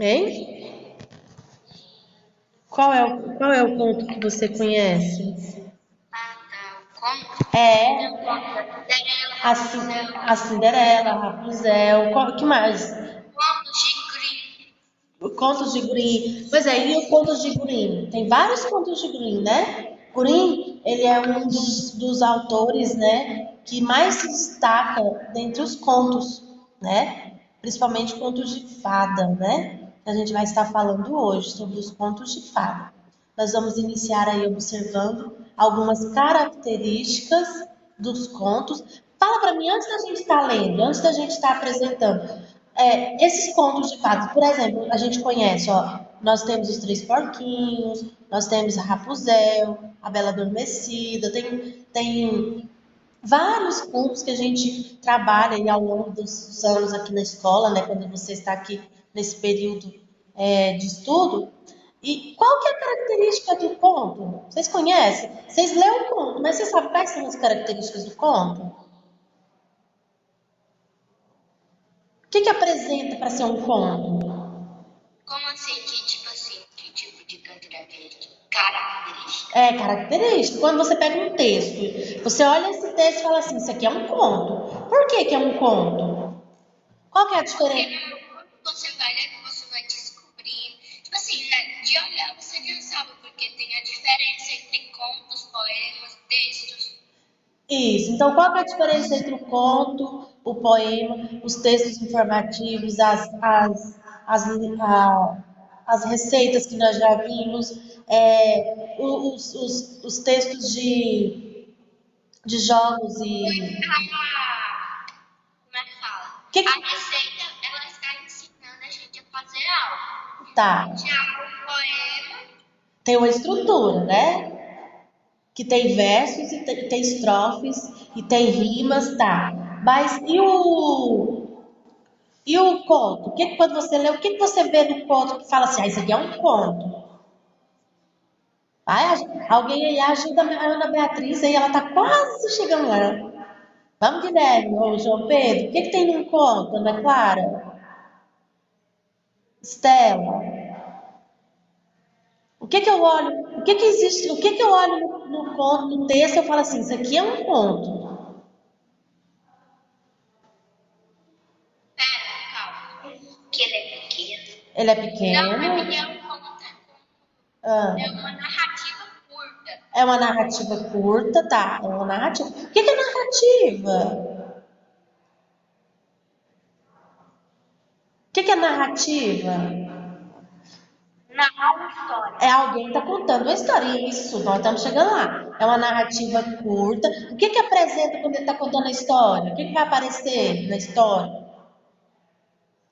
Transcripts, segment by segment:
Hein? Qual é o conto que você conhece? Ah, tá. O conto? Tem o É conto da Cinderela, a, Cin- Rapunzel, a Cinderela, a Rapunzel, o que mais? contos de Grimm. Contos de Grimm. Pois é, e os contos de Grimm? Tem vários contos de Grimm, né? Grimm, ele é um dos autores, né, que mais se destaca dentre os contos, né? Principalmente contos de fada, né? Que a gente vai estar falando hoje sobre os contos de fada. Nós vamos iniciar aí observando algumas características dos contos. Fala para mim, antes da gente estar lendo, antes da gente estar apresentando, esses contos de fadas, por exemplo, a gente conhece, ó, nós temos os Três Porquinhos, nós temos a Rapunzel, a Bela Adormecida, tem vários contos que a gente trabalha aí ao longo dos anos aqui na escola, né, quando você está aqui nesse período de estudo. E qual que é a característica do conto? Vocês conhecem? Vocês lêem o conto, mas vocês sabem quais são as características do conto? O que que apresenta para ser um conto? Como assim? Que tipo de canto daquele? Característica. É característico. Quando você pega um texto, você olha esse texto e fala assim, isso aqui é um conto. Por que que é um conto? Qual que é a Porque diferença? quando você vai ler, você vai descobrir. Tipo assim, né? De olhar você já sabe, porque tem a diferença entre contos, poemas, textos. Isso. Então, qual que é a diferença entre o conto, o poema, os textos informativos, as receitas que nós já vimos, os textos de jogos e... Como é que fala? Que, A receita, ela está ensinando a gente a fazer algo. tá, Já o poema, tem uma estrutura, né? Que tem versos e tem estrofes e tem rimas, tá. Mas e o conto? Quando você lê, o que você vê no conto que fala assim, isso aqui é um conto? Vai, alguém aí ajuda a Ana Beatriz aí, ela tá quase chegando lá. Vamos, Guilherme, ou João Pedro, o que tem num conto, Ana Clara? Estela, o que eu olho, o que existe, o que eu olho no conto, no texto, eu falo assim, isso aqui é um conto. pera, calma. Que ele é pequeno. Ele é Não, é porque pequeno, é um conto. É ah, uma narrativa curta. é uma narrativa curta, tá? É uma narrativa. O que é narrativa? O que é narrativa? Narrar uma história. É alguém que está contando uma história. Isso, nós estamos chegando lá. É uma narrativa curta. O que apresenta quando ele está contando a história? O que vai aparecer na história?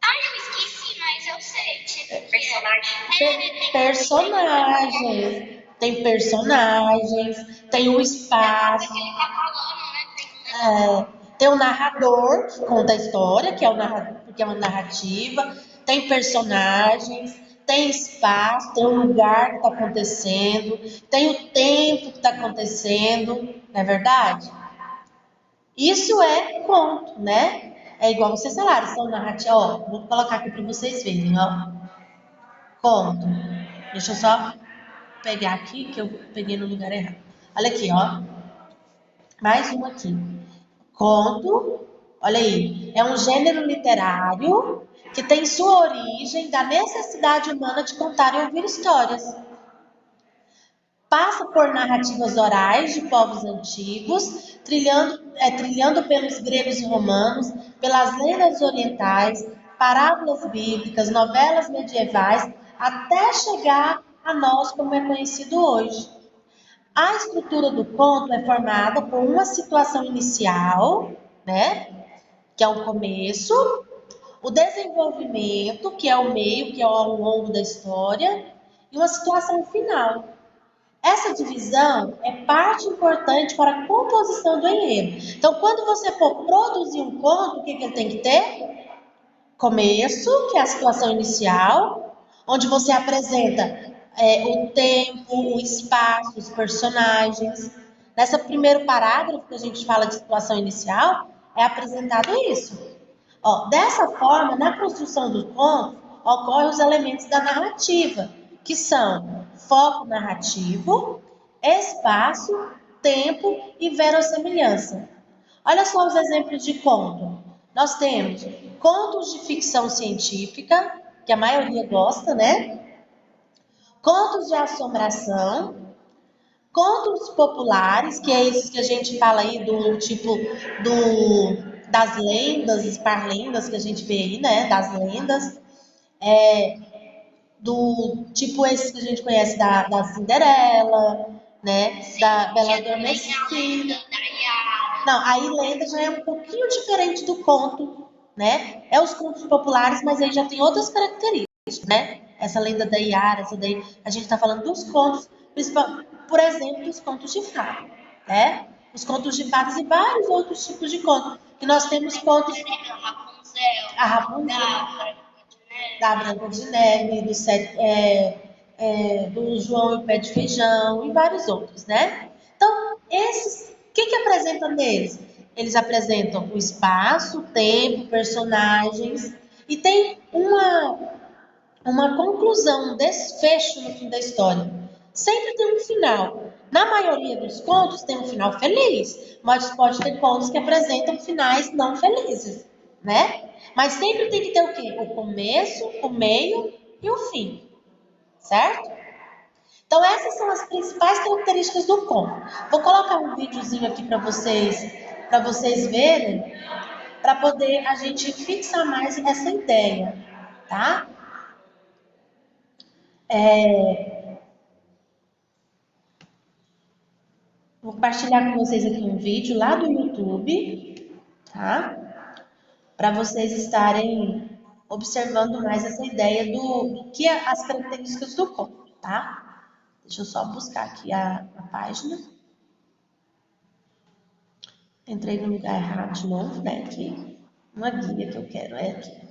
Ah, eu esqueci, mas eu sei. Tipo, personagem. Personagens. Tem personagens, tem o Coisa espaço, que ele tá falando, né? Tem um negócio. tem o narrador que conta a história, que é porque é uma narrativa, tem personagens, tem espaço, tem o lugar que está acontecendo, tem o tempo que está acontecendo, não é verdade? Isso é conto, né? É igual vocês falaram, são narrativas. Ó, vou colocar aqui para vocês verem, ó. Conto. Deixa eu só pegar aqui, que eu peguei no lugar errado. Olha aqui, ó. Mais um aqui. Conto, olha aí, é um gênero literário que tem sua origem da necessidade humana de contar e ouvir histórias. Passa por narrativas orais de povos antigos, trilhando pelos gregos e romanos, pelas lendas orientais, parábolas bíblicas, novelas medievais, até chegar a nós como é conhecido hoje. A estrutura do conto é formada por uma situação inicial, né, que é o começo, o desenvolvimento, que é o meio, que é ao longo da história, e uma situação final. Essa divisão é parte importante para a composição do enredo. Então, quando você for produzir um conto, o que ele tem que ter? Começo, que é a situação inicial, onde você apresenta o tempo, o espaço, os personagens. Nesse primeiro parágrafo que a gente fala de situação inicial, é apresentado isso. Ó, dessa forma, na construção do conto, ocorrem os elementos da narrativa, que são foco narrativo, espaço, tempo e verossimilhança. Olha só os exemplos de conto. Nós temos contos de ficção científica, que a maioria gosta, né? Contos de assombração, contos populares, que é isso que a gente fala aí do tipo das lendas, parlendas que a gente vê aí, né? Das lendas, do tipo esses que a gente conhece da Cinderela, né? Da Bela Adormecida. Não, aí lenda já é um pouquinho diferente do conto, né? É os contos populares, mas aí já tem outras características, né? Essa lenda da Iara, essa daí, a gente está falando dos contos, por exemplo, os contos de fada, né? Os contos de fadas e vários outros tipos de contos. Que nós temos contos. A Rapunzel, da Branca de Neve, do João e o Pé de Feijão e vários outros, né? Então, esses, o que apresentam neles? Eles apresentam o espaço, o tempo, personagens e tem uma conclusão, um desfecho no fim da história. Sempre tem um final. Na maioria dos contos tem um final feliz, mas pode ter contos que apresentam finais não felizes, né? Mas sempre tem que ter o quê? O começo, o meio e o fim, certo? Então essas são as principais características do conto. Vou colocar um videozinho aqui para vocês verem, para poder a gente fixar mais essa ideia, tá? Vou compartilhar com vocês aqui um vídeo lá do YouTube, tá? Para vocês estarem observando mais essa ideia do que as características do conto, tá? Deixa eu só buscar aqui a página. Entrei no lugar errado de novo, né? Aqui. Uma guia que eu quero é aqui.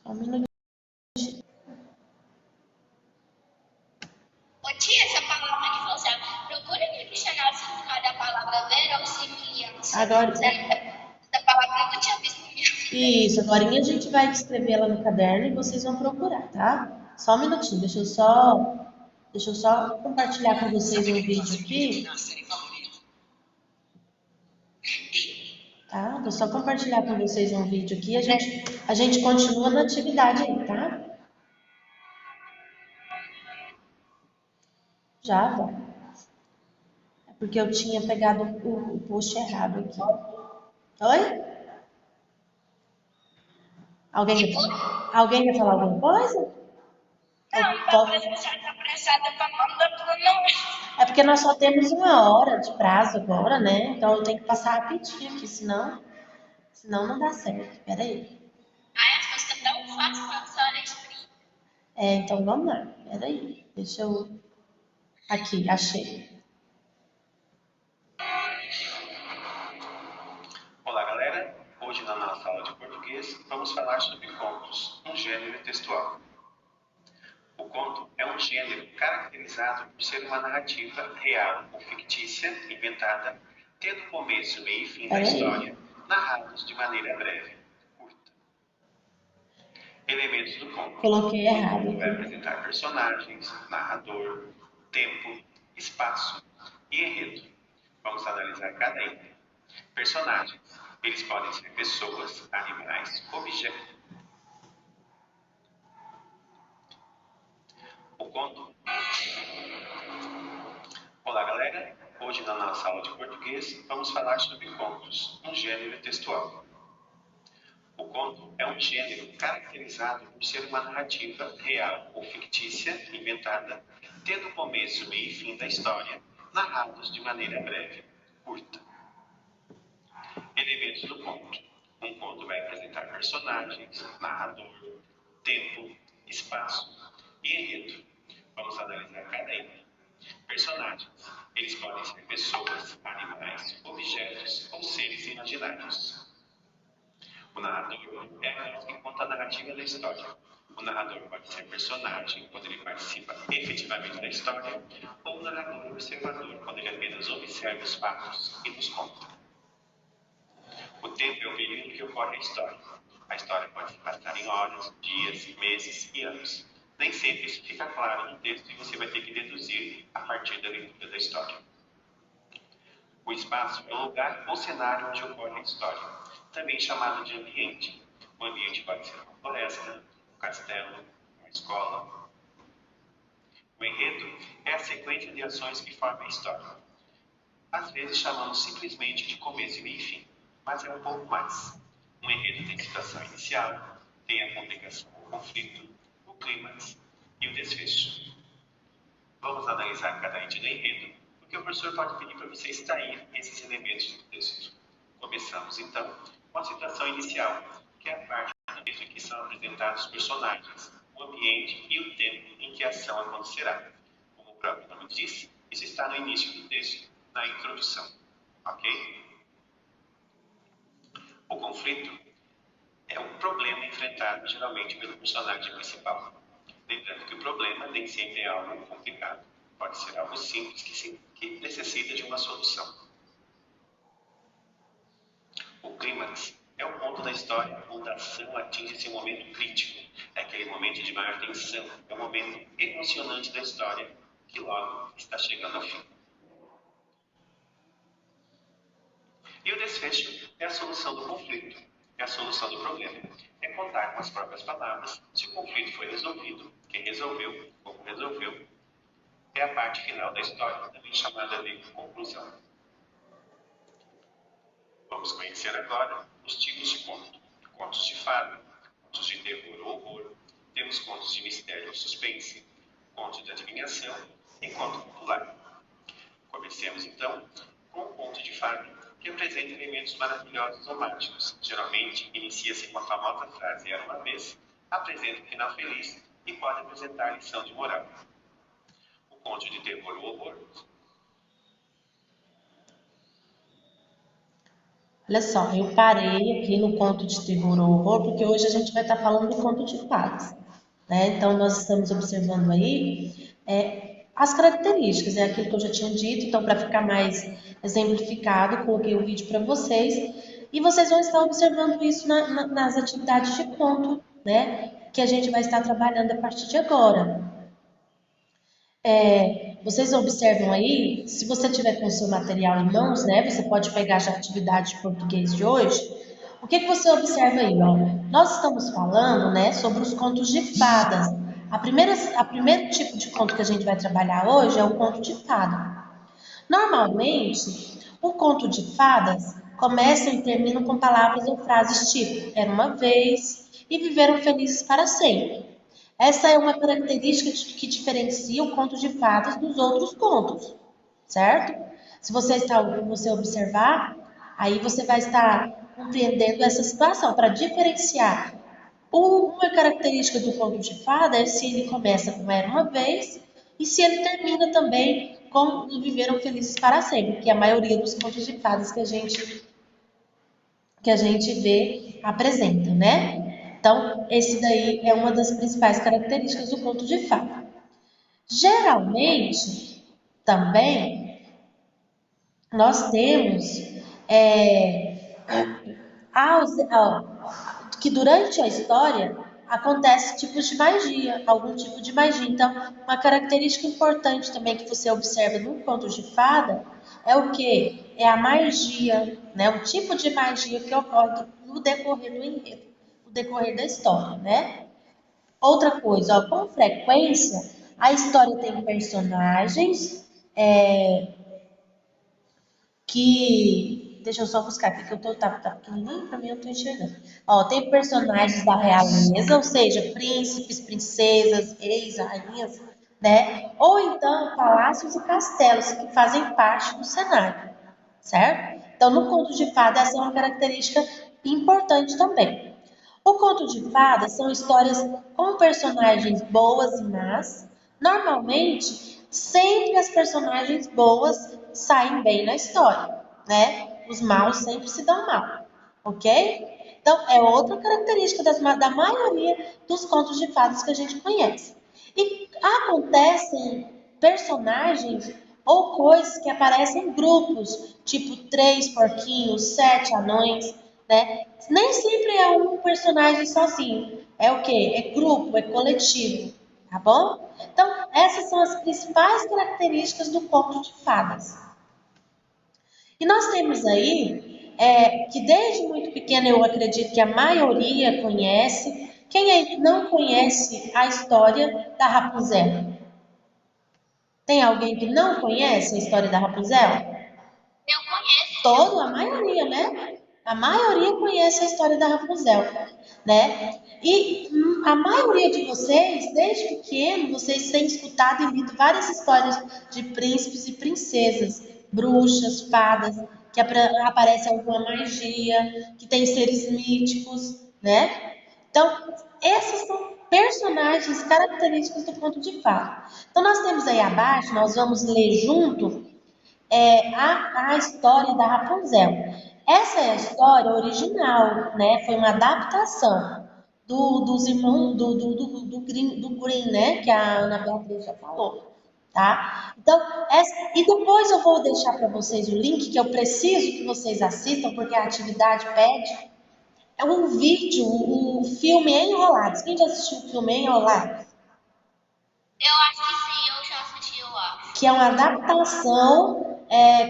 Só um minuto. Ô tia, essa palavra que você procura no dicionário o significado da palavra verossimilhança. Agora. Essa palavra eu nunca tinha visto na minha vida. Isso, agora a gente vai escrever ela no caderno e vocês vão procurar, tá? Só um minutinho, deixa eu só compartilhar com vocês um vídeo aqui. Tá? Vou só compartilhar com vocês um vídeo aqui. A gente continua na atividade aí, tá? Já vai. É porque eu tinha pegado o post errado aqui. Oi? Alguém quer falar alguma coisa? Não, talvez você está apressada para mandar para nós. É porque nós só temos 1 hora de prazo agora, né? Então eu tenho que passar rapidinho aqui, senão não dá certo. Pera aí. Ai, as coisas estão tão fáceis quando a senhora explica. Então vamos lá. Pera aí. Deixa eu... Aqui, achei. Olá, galera. Hoje na nossa aula de português vamos falar sobre contos, um gênero textual. O conto é um gênero caracterizado por ser uma narrativa real ou fictícia, inventada, tendo começo, meio e fim da história, narrados de maneira breve, curta. Elementos do conto. Coloquei errado. O conto vai apresentar personagens, narrador, tempo, espaço e enredo. Vamos analisar cada item. Personagens. Eles podem ser pessoas, animais, objetos. O conto. Olá, galera. Hoje na nossa aula de português vamos falar sobre contos, um gênero textual. O conto é um gênero caracterizado por ser uma narrativa real ou fictícia, inventada, tendo começo, meio e fim da história, narrados de maneira breve, curta. Elementos do conto. Um conto vai apresentar personagens, narrador, tempo, espaço e enredo. Vamos analisar cada item. Personagens. Eles podem ser pessoas, animais, objetos ou seres imaginários. O narrador é aquele que conta a narrativa da história. O narrador pode ser personagem, quando ele participa efetivamente da história, ou o narrador observador, quando ele apenas observa os fatos e nos conta. O tempo é o período que ocorre a história. A história pode se passar em horas, dias, meses e anos. Nem sempre isso fica claro no texto e você vai ter que deduzir a partir da leitura da história. O espaço é o lugar ou cenário onde ocorre a história, também chamado de ambiente. O ambiente pode ser uma floresta, um castelo, uma escola. O enredo é a sequência de ações que formam a história. Às vezes chamamos simplesmente de começo, meio e fim, mas é um pouco mais. Um enredo tem situação inicial, tem a complicação, o conflito, o clímax e o desfecho. Vamos analisar cada item do enredo, porque o professor pode pedir para você extrair esses elementos do texto. Começamos, então, com a situação inicial, que é a parte do texto em que são apresentados os personagens, o ambiente e o tempo em que a ação acontecerá. Como o próprio nome diz, isso está no início do texto, na introdução. Ok? O conflito é um problema enfrentado geralmente pelo personagem principal. Lembrando que o problema nem sempre é algo complicado. Pode ser algo simples que necessita de uma solução. O clímax é o ponto da história onde a ação atinge esse momento crítico. É aquele momento de maior tensão, é o momento emocionante da história que logo está chegando ao fim. E o desfecho é a solução do conflito, é a solução do problema. É contar com as próprias palavras se o conflito foi resolvido, quem resolveu, como resolveu. É a parte final da história, também chamada de conclusão. Vamos conhecer agora os tipos de conto. Contos de fada, contos de terror ou horror, temos contos de mistério ou suspense, contos de adivinhação e conto popular. Comecemos então com o conto de fada, que apresenta elementos maravilhosos ou mágicos. Geralmente inicia-se com a famosa frase "era uma vez", apresenta um final feliz e pode apresentar lição de moral. O conto de terror ou horror. Olha só, eu parei aqui no conto de terror ou horror, porque hoje a gente vai estar falando do conto de fadas, né? Então, nós estamos observando aí as características, é aquilo que eu já tinha dito. Então, para ficar mais exemplificado, coloquei o vídeo para vocês, e vocês vão estar observando isso nas atividades de conto, né? Que a gente vai estar trabalhando a partir de agora. Vocês observam aí, se você tiver com o seu material em mãos, né, você pode pegar já a atividade de português de hoje. O que você observa aí? Ó? Nós estamos falando, né, sobre os contos de fadas. A primeiro tipo de conto que a gente vai trabalhar hoje é o conto de fada. Normalmente, o conto de fadas começa e termina com palavras ou frases tipo "era uma vez" e "viveram felizes para sempre". Essa é uma característica que diferencia o conto de fadas dos outros contos, certo? Se você observar, aí você vai estar compreendendo essa situação. Para diferenciar uma característica do conto de fada é se ele começa com "era uma vez" e se ele termina também com "viveram felizes para sempre", que é a maioria dos contos de fadas que a gente vê apresenta, né? Então, esse daí é uma das principais características do conto de fada. Geralmente, também, nós temos que durante a história acontece tipos de magia, algum tipo de magia. Então, uma característica importante também que você observa no conto de fada é o quê? É a magia, né? O tipo de magia que ocorre no decorrer do enredo, no decorrer da história, né? Outra coisa, ó, com frequência, a história tem personagens que... Deixa eu só buscar aqui, que eu tá pequenininho pra mim, eu tô enxergando. Ó, tem personagens da realeza, ou seja, príncipes, princesas, reis, rainhas, né? Ou então palácios e castelos que fazem parte do cenário, certo? Então, no conto de fada, essa é uma característica importante também. O conto de fadas são histórias com personagens boas e más. Normalmente, sempre as personagens boas saem bem na história, né? Os maus sempre se dão mal, ok? Então, é outra característica da maioria dos contos de fadas que a gente conhece. E acontecem personagens ou coisas que aparecem em grupos, tipo 3 porquinhos, 7 anões, né? Nem sempre é um personagem sozinho. É o quê? É grupo, é coletivo, tá bom? Então, essas são as principais características do conto de fadas. E nós temos aí, que desde muito pequeno eu acredito que a maioria conhece. Quem aí não conhece a história da Rapunzel? Tem alguém que não conhece a história da Rapunzel? Eu conheço. A maioria, né? A maioria conhece a história da Rapunzel, né? E a maioria de vocês, desde pequeno, vocês têm escutado e lido várias histórias de príncipes e princesas, bruxas, fadas, que aparece alguma magia, que tem seres míticos, né? Então, esses são personagens característicos do conto de fada. Então, nós temos aí abaixo, nós vamos ler junto a história da Rapunzel. Essa é a história original, né? Foi uma adaptação dos irmãos do Green, né? Que a Ana Beatriz já falou, tá? Então, e depois eu vou deixar para vocês o link que eu preciso que vocês assistam, porque a atividade pede. É um vídeo, o filme Enrolados. Quem já assistiu o filme Enrolados? Eu acho que sim, eu já assisti, eu acho. Que é uma adaptação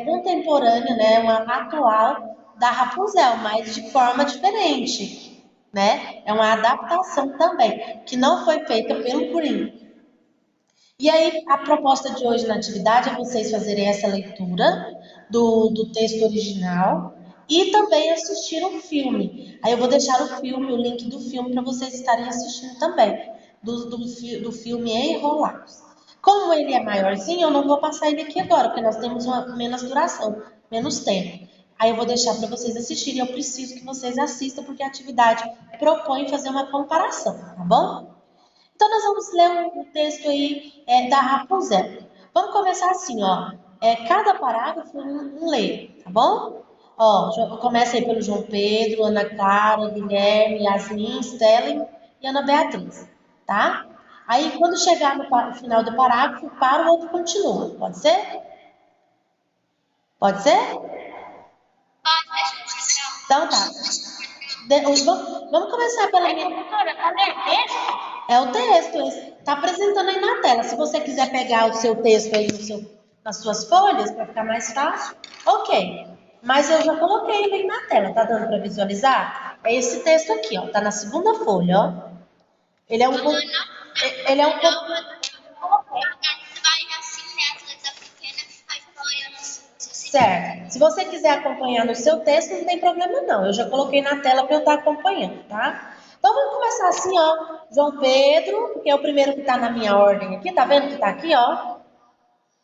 contemporânea, né, uma atual da Rapunzel, mas de forma diferente, né? É uma adaptação também, que não foi feita pelo Green. E aí, a proposta de hoje na atividade é vocês fazerem essa leitura do texto original e também assistir um filme. Aí eu vou deixar o filme, o link do filme, para vocês estarem assistindo também, do filme Enrolados. Como ele é maiorzinho, eu não vou passar ele aqui agora, porque nós temos uma menos duração, menos tempo. Aí eu vou deixar para vocês assistirem, eu preciso que vocês assistam, porque a atividade propõe fazer uma comparação, tá bom? Então, nós vamos ler um texto aí da Rapunzel. Vamos começar assim, ó. Cada parágrafo um lê, tá bom? Ó, começa aí pelo João Pedro, Ana Clara, Guilherme, Yasmin, Stellen e Ana Beatriz, tá? Aí, quando chegar no final do parágrafo, para, o outro continua. Pode ser? Pode ser? Pode, deixa eu tirar. Então tá. Vamos começar pela minha. Doutora, cadê o texto? É o texto, está apresentando aí na tela. Se você quiser pegar o seu texto aí nas suas folhas, para ficar mais fácil, ok. Mas eu já coloquei ele aí na tela, tá dando para visualizar? É esse texto aqui, ó, tá na segunda folha, ó. Ele é um pouco. Ele é um pouco. Vai assim, né? As letras pequenas, aí fica olhando assim. Certo. Se você quiser acompanhar no seu texto, não tem problema não. Eu já coloquei na tela para eu estar acompanhando, tá? Então vamos começar assim, ó. João Pedro, que é o primeiro que está na minha ordem aqui, tá vendo que está aqui, ó?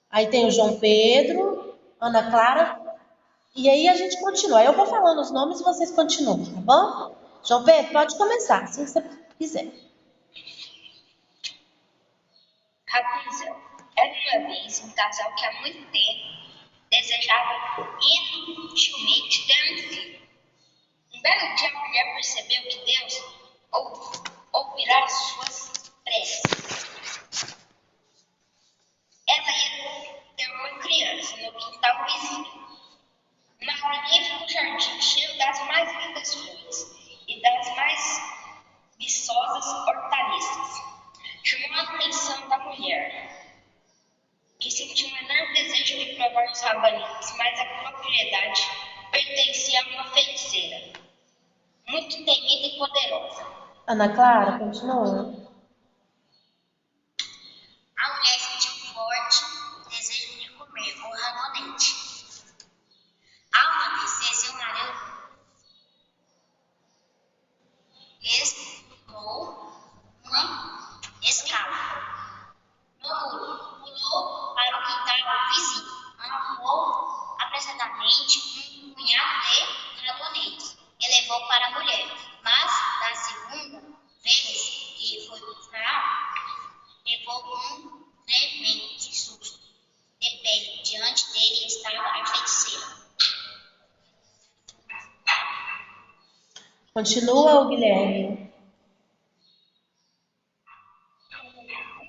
Aí tem o João Pedro, Ana Clara, e aí a gente continua. Eu vou falando os nomes e vocês continuam, tá bom? João Pedro, pode começar, se você quiser. Rapunzel era uma vez um casal que há muito tempo desejava inutilmente ter um filho. Um belo dia a mulher percebeu que Deus ouvirá suas preces. Ela ia ter uma criança no quintal vizinho. Um magnífico jardim cheio das mais lindas flores e das mais viçosas hortaliças. Chamou a atenção da mulher, que sentiu um enorme desejo de provar os rabanetes, mas a propriedade pertencia a uma feiticeira, muito temida e poderosa. Ana Clara, continua. A mulher sentiu um forte desejo de comer o rabanete. Ao amanhecer, seu marido escalou uma escala no muro, pulou para o quintal vizinho, arrancou apressadamente um punhado de rabanetes e levou para a mulher. Mas, na segunda vez que foi buscar, levou um tremendo susto. De pé, diante dele estava a feiticeira. Continua, o Guilherme.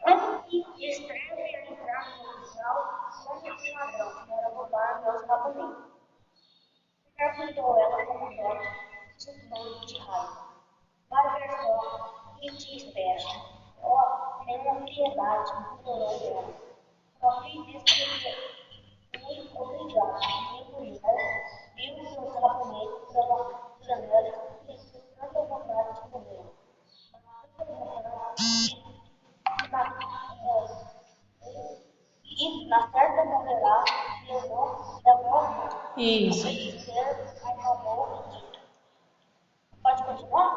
Antes de estreia entrar no oficial, como um ladrão, para roubar meus raponetes. Perguntou ela com um tom de raiva. Vai ver só, e te espera. Oh, tenha piedade, implorou ela. Só fiz isso porque fui obrigado. Minha mulher viu meus raponetes pela janela e com tanta vontade de comer. Tanta vontade e na certa morrerá e eu não da morte. Isso. Acabou e disse. Pode continuar?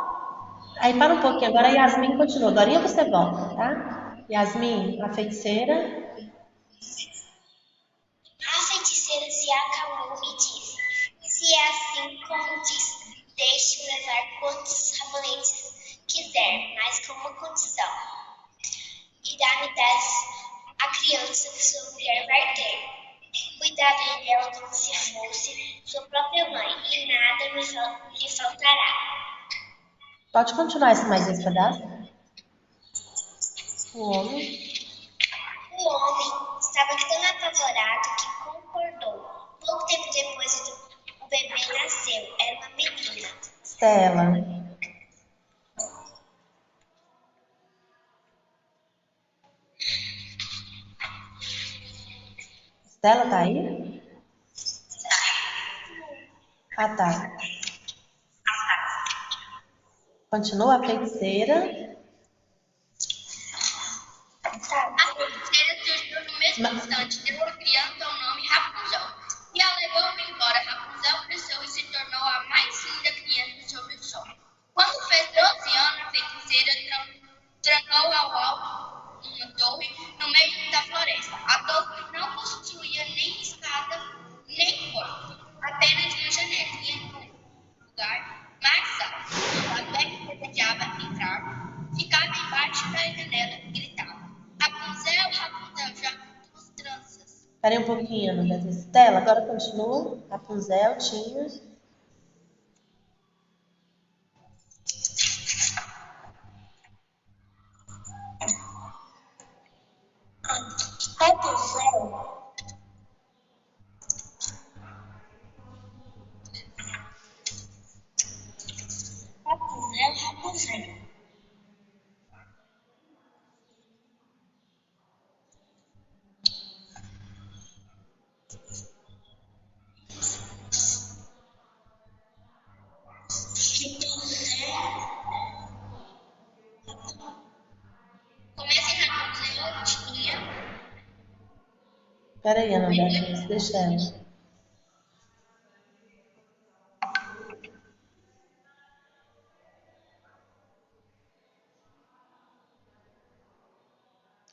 Aí para um pouquinho. Agora a Yasmin continua. Agora você volta, tá? Yasmin, a feiticeira. A feiticeira se acalmou e disse: se é assim como diz, deixe levar quantos raponetes quiser, mas com uma condição. Irá me dar a criança que sua mulher vai ter. Cuidarei dela como se fosse sua própria mãe, e nada lhe faltará. Pode continuar mais esse pedaço? O homem. O homem estava tão apavorado que concordou. Pouco tempo depois, o bebê nasceu. Era uma menina. Stella. Stella tá aí? Ah, tá. Continua a feiticeira. A feiticeira surgiu no mesmo instante, deu à criança o nome Rapunzel, e a levou embora. Rapunzel cresceu e se tornou a mais linda criança sob o sol. Quando fez 12 anos, a feiticeira trancou ao alto uma torre no meio da floresta. A torre não possuía nem escada nem porta, apenas uma janelinha no lugar mais alto. A velha desejava entrar, ficava embaixo da janela e gritava: Rapunzel, Rapunzel, já tuas tranças. Parei um pouquinho, Ana. Stella, agora continua. Rapunzel tinha. Rapunzel. Rapunzel, Rapunzel. Começa em Rapunzel, tinha. Peraí, Ana Beatriz, deixa ela.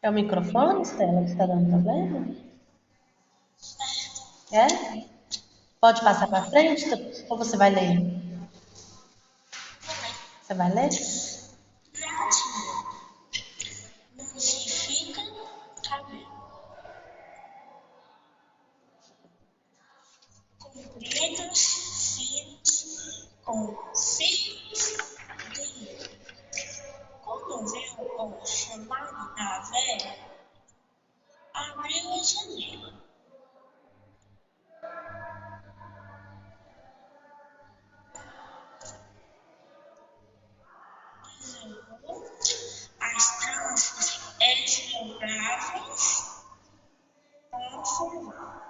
É o microfone, Stella, que tá dando problema? É? Pode passar para frente? Ou você vai ler? Você vai ler? Não se fica cabelo. Compridos, finos, com cílios de quando viu o chamado da velha, abriu a janela. Desenrolou as tranças esvoaçantes para formar.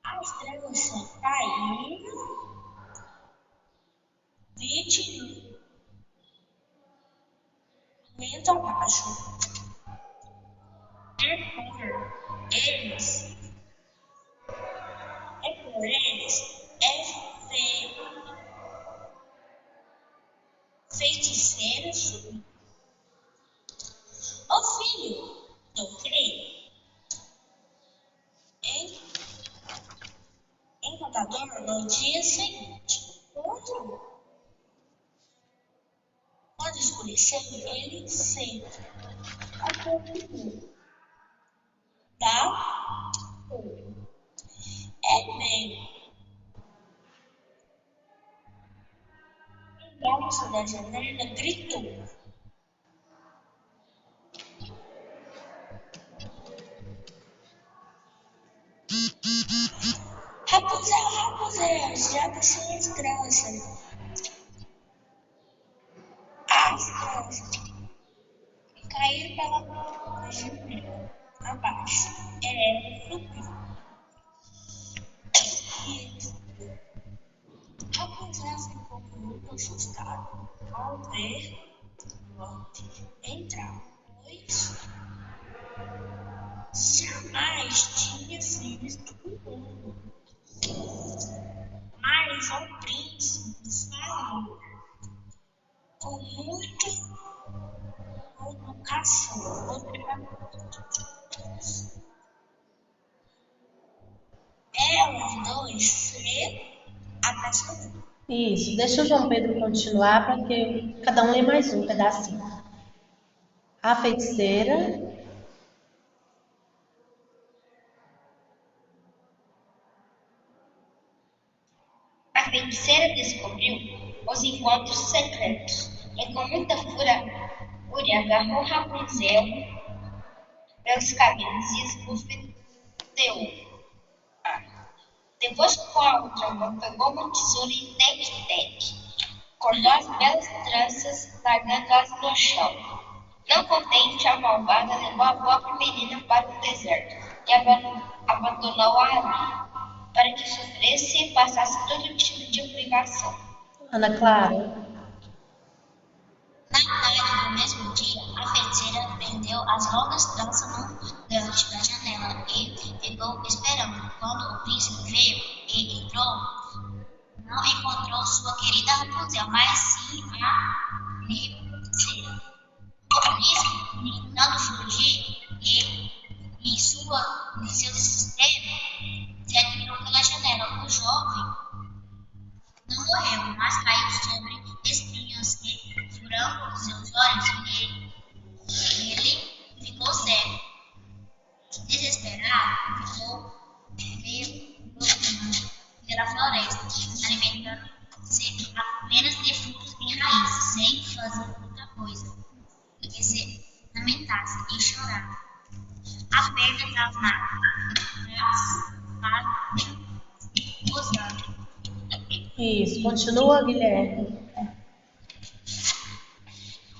As tranças caíram, de lento abaixo. Por eles, feiticeira subiu. Ó filho do crime, encantador, no dia seguinte, quando escureceu, ele se aproximou da torre. É bem, moça da janela gritou. Rapunzel, Rapunzel, joga suas tranças. As tranças caíram pela janela abaixo. Ela subiu. Rapunzel ficou muito assustada ao ver Lotte entrar, pois jamais tinha visto o mundo. Mas o príncipe falou com muita educação. Os dois se abraçaram. Isso, deixa o João Pedro continuar para que cada um lê mais um pedacinho. A feiticeira. A feiticeira descobriu os encontros secretos e com muita fúria agarrou Rapunzel pelos cabelos e esbofeteou. Depois com a outra mão pegou uma tesoura e tec-tec, cortou as belas tranças, largando-as no chão. Não contente, a malvada levou a pobre menina para o deserto e abandonou-a ali, para que sofresse e passasse todo tipo de privação. Ana Clara. Na tarde do mesmo dia, a feiticeira prendeu as longas tranças no gancho da janela e ficou esperando. Quando o príncipe veio e entrou, não encontrou sua querida Rapunzel, mas sim a feiticeira. O príncipe, tentando fugir e seu desespero, se atirou pela janela. O jovem não morreu, mas caiu sobre espinhos que, furando seus olhos, ele ficou cego. Desesperado, veio pela floresta, alimentando-se apenas de frutos e raízes, sem fazer outra coisa do que se lamentasse e chorar. A perda das mágoas, Isso, continua, Guilherme.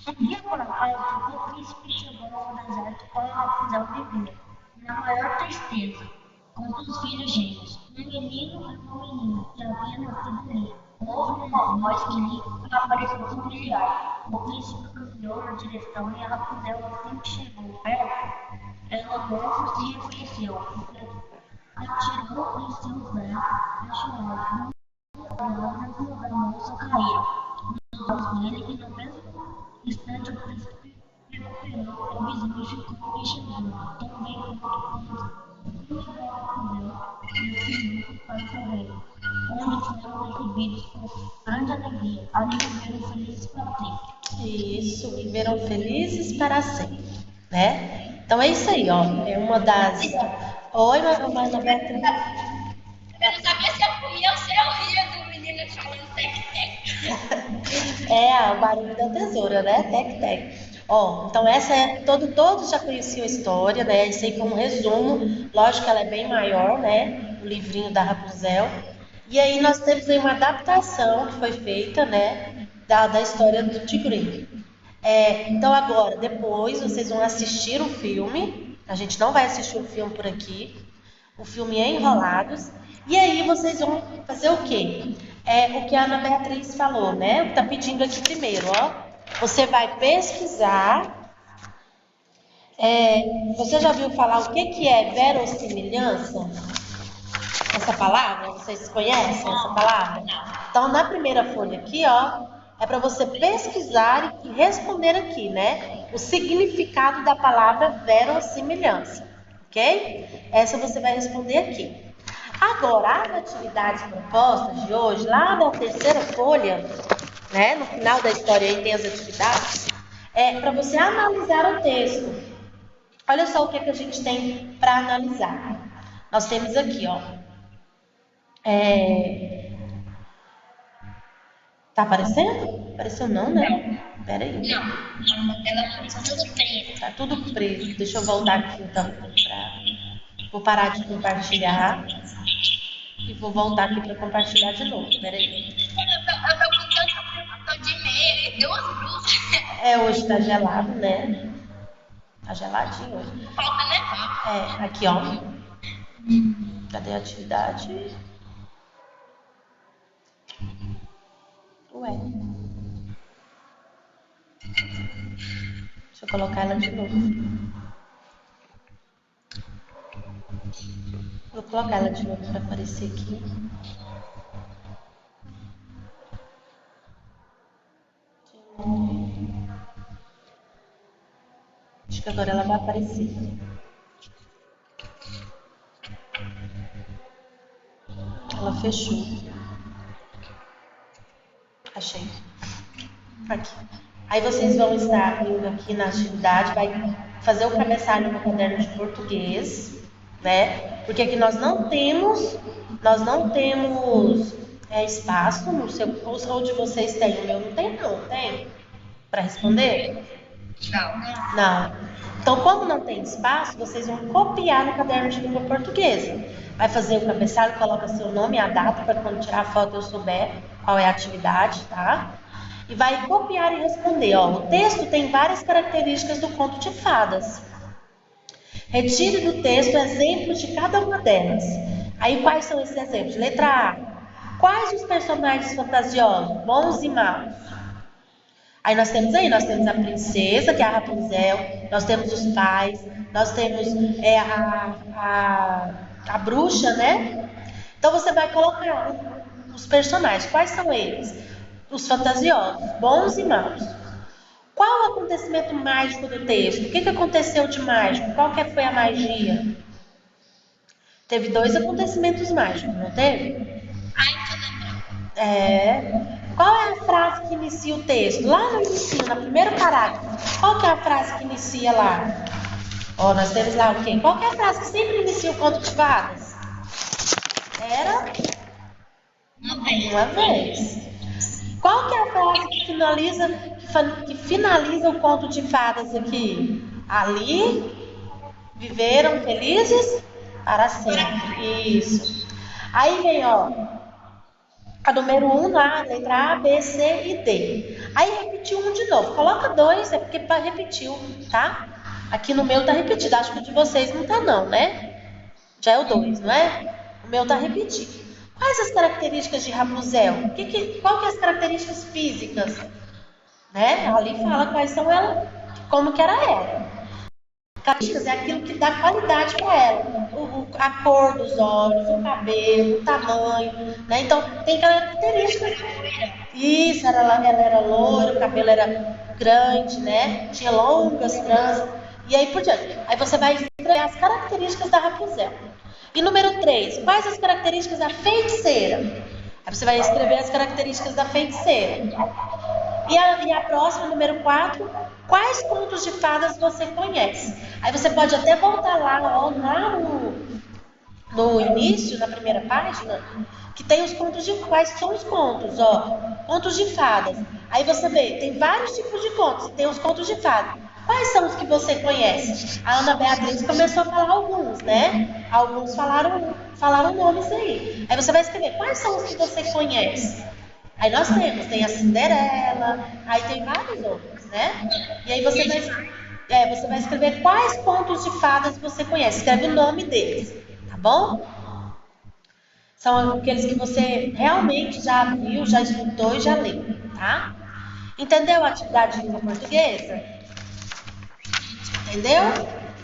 Um dia por acaso, o príncipe chegou ao deserto com Rapunzel vivia, na maior tristeza, com seus filhos gêmeos, um menino e uma menina, que havia nascido ali. Houve uma voz que lhe apareceu familiar. O príncipe caminhou na direção e a Rapunzel, assim que chegou perto, ela logo se reconheceu, atirou em seus braços e chorou. Palavras da moça caíram nos olhos dele e no mesmo instante o príncipe recuperou a visão e ficou enxergando tão bem quanto levou a Rapunzel e as crianças para o terreno, onde foram recebidos com grande alegria. Ali viveram felizes para sempre. Isso, viveram felizes para sempre, né? Então é isso aí, ó. É uma das. Oi, Ana Beatriz. Eu não sabia se eu comia ou se eu ria do menino falando tec-tec. É o barulho da tesoura, né? Tec-tec. Ó, então essa é todos já conheciam a história, né? Isso aí foi um resumo. Lógico que ela é bem maior, né? O livrinho da Rapunzel. E aí nós temos aí uma adaptação que foi feita, né? Da história do Tigrinho. Então agora, depois vocês vão assistir o filme. A gente não vai assistir o filme por aqui. O filme é Enrolados. E aí vocês vão fazer o quê? O que a Ana Beatriz falou, né? Tá pedindo aqui primeiro, ó. Você vai pesquisar. Você já ouviu falar o que é verossimilhança? Essa palavra? Vocês conhecem essa palavra? Então, na primeira folha aqui, ó, é para você pesquisar e responder aqui, né? O significado da palavra verossimilhança, ok? Essa você vai responder aqui. Agora, as atividades propostas de hoje, lá na terceira folha, né? No final da história aí tem as atividades, para você analisar o texto. Olha só o que a gente tem para analisar. Nós temos aqui, ó. Tá aparecendo? Apareceu não, né? Pera aí. Não, a tela está tudo preto. Tá tudo preto. Deixa eu voltar aqui então. Vou parar de compartilhar. E vou voltar aqui para compartilhar de novo. Pera aí. Eu tô com tanto de meia, duas blusas. Hoje tá gelado, né? Tá geladinho hoje. Falta nevar. Aqui, ó. Cadê a atividade? Ué. Deixa eu colocar ela de novo. Vou colocar ela de novo para aparecer aqui. Acho que agora ela vai aparecer. Ela fechou. Achei. Aqui. Aí vocês vão estar indo aqui na atividade, vai fazer o cabeçalho no caderno de português, né? Porque aqui nós não temos espaço no seu, ou de vocês tem, o meu não tem não, tem? Para responder? Não. Então, como não tem espaço, vocês vão copiar no caderno de língua portuguesa. Vai fazer o cabeçalho, coloca seu nome e a data, para quando tirar a foto eu souber qual é a atividade, tá? E vai copiar e responder. Ó, o texto tem várias características do conto de fadas. Retire do texto exemplos de cada uma delas. Aí, quais são esses exemplos? Letra A. Quais os personagens fantasiosos, bons e maus? Aí nós temos a princesa, que é a Rapunzel, nós temos os pais, nós temos a bruxa, né? Então você vai colocar os personagens. Quais são eles? Os fantasiosos, bons e maus. Qual o acontecimento mágico do texto? O que aconteceu de mágico? Qual que foi a magia? Teve 2 acontecimentos mágicos, não teve? Qual é a frase que inicia o texto? Lá no início, no primeiro parágrafo. Qual que é a frase que inicia lá? Ó, nós temos lá o quê? Qual que é a frase que sempre inicia o conto de fadas? Era uma vez. Qual que é a frase que finaliza o conto de fadas aqui? Ali viveram felizes para sempre. Isso. Aí vem, ó, a número 1 lá, letra A, B, C e D. Aí repetiu um de novo. Coloca 2, é porque repetiu, tá? Aqui no meu tá repetido. Acho que o de vocês não tá não, né? Já é o 2, não é? O meu tá repetido. Quais as características de Rapunzel? Qual que é as características físicas? Né? Ali fala quais são elas, como que era ela. Características é aquilo que dá qualidade para ela. A cor dos olhos, o cabelo, o tamanho, né? Então, tem características. Isso, ela era loira, o cabelo era grande, né? Tinha longas tranças. E aí por diante. Aí você vai escrever as características da Rapunzel. E número 3, quais as características da feiticeira? Aí você vai escrever as características da feiticeira. E a próxima, número 4, quais contos de fadas você conhece? Aí você pode até voltar lá, ó, lá no início, na primeira página, que tem os contos de... Quais são os contos? Ó, contos de fadas. Aí você vê, tem vários tipos de contos, tem os contos de fadas. Quais são os que você conhece? A Ana Beatriz começou a falar alguns, né? Alguns falaram nomes aí. Aí você vai escrever, quais são os que você conhece? Aí nós tem a Cinderela, aí tem vários outros, né? E aí você vai escrever quais contos de fadas você conhece. Escreve o nome deles, tá bom? São aqueles que você realmente já viu, já escutou e já leu, tá? Entendeu a atividade de língua portuguesa? Entendeu?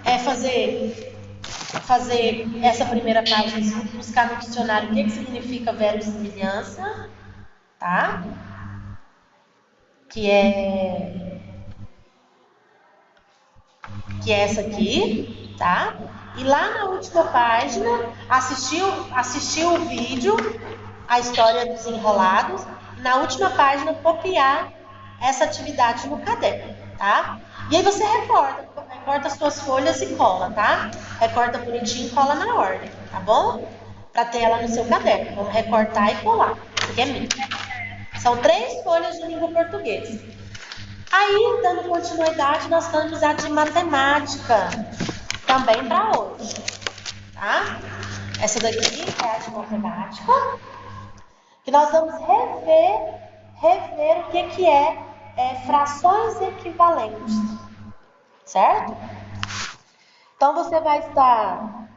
É fazer essa primeira página, buscar no dicionário o que significa verossimilhança, tá? Que é essa aqui, tá? E lá na última página, assistir o vídeo, a história dos enrolados, e na última página copiar essa atividade no caderno, tá? E aí você recorta as suas folhas e cola, tá? Recorta bonitinho e cola na ordem, tá bom? Pra ter ela no seu caderno. Vamos recortar e colar, porque é minha. São 3 folhas de língua portuguesa. Aí, dando continuidade, nós estamos a de matemática, também para hoje, tá? Essa daqui é a de matemática, que nós vamos rever o que é frações equivalentes, certo? Então, você vai estar